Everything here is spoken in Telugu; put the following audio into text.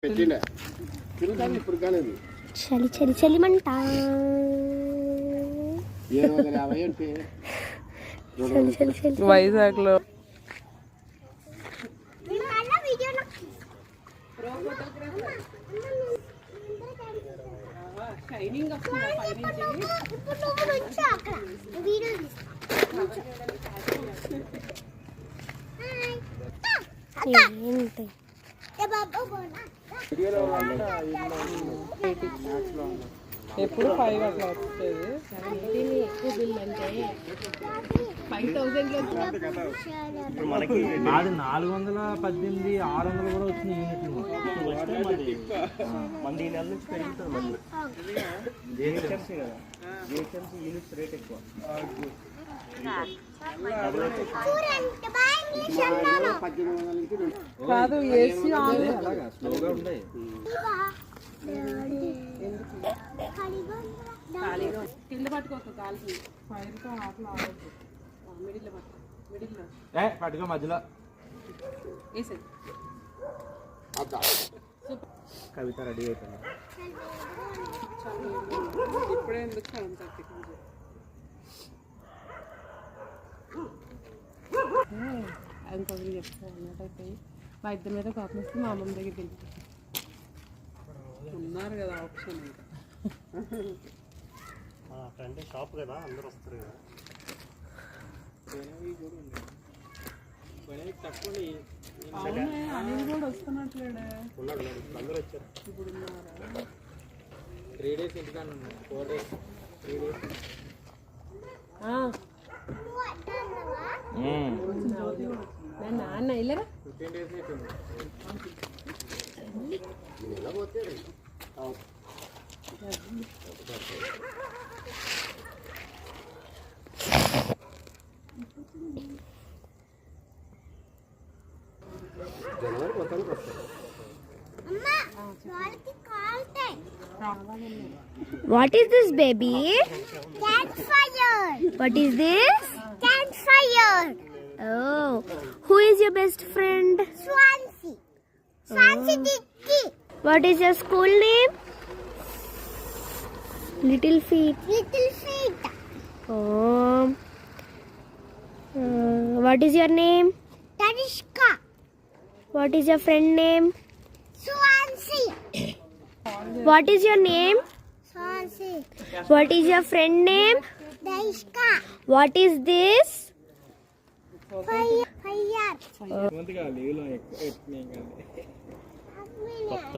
చలి చలి చలిమంట చలి చలి చలి వైజాగ్ లో ఎప్పుడు 5 అట్లా వస్తుంది. మనకి 418 600 కూడా వచ్చిన యూనిట్లు మంది ఈ నెల నుంచి పెరుగుతుంది. మళ్ళీ జిహెచ్ఎంసీ కదా, జిహెచ్ఎంసీ యూనిట్స్ రేట్ ఎక్కువ. కాదు ఏసీ స్లోగా ఉన్నాయి. కింద పట్టుకోక కాల్సి ఫైర్తో ఆటలు ఆడద్దు. మిడిల్లో పట్టుకో, మిడిల్లో పట్టుకో మధ్యలో. వేసేది కవిత రెడీ అయిపోయింది. ఇప్పుడే ఎందుకు 7:30 ఇంకొకరికి చెప్తాను అన్నట్టయితే మా ఇద్దరి మీద కోపం వస్తే మా అమ్మమ్మ దగ్గరికి వెళ్ళిపోతాను. ఉన్నారు కదా ఆప్షన్. ఇంకా అంటే షాప్ కదా, అందరూ వస్తారు కదా. అనేది కూడా వస్తున్నట్లేడే. అందరూ వచ్చారు. ఇప్పుడు ఉన్నారా 3 days ఇంటికాడ 4 days 3 days. నాన్న వెళ్ళరా 15 days అయిపోయింది. జనవరి మొత్తానికి వస్తాయి. What is this, baby? Campfire. What is this? Campfire. Oh, who is your best friend? Swansea. Swansea Dicky. What is your school name? Little Feet. Little Feet. Oh. What is your name? Tarishka. What is your friend name? Swansea. What is your name? Swansea. What is your friend name? Tarishka. What is this? Fire.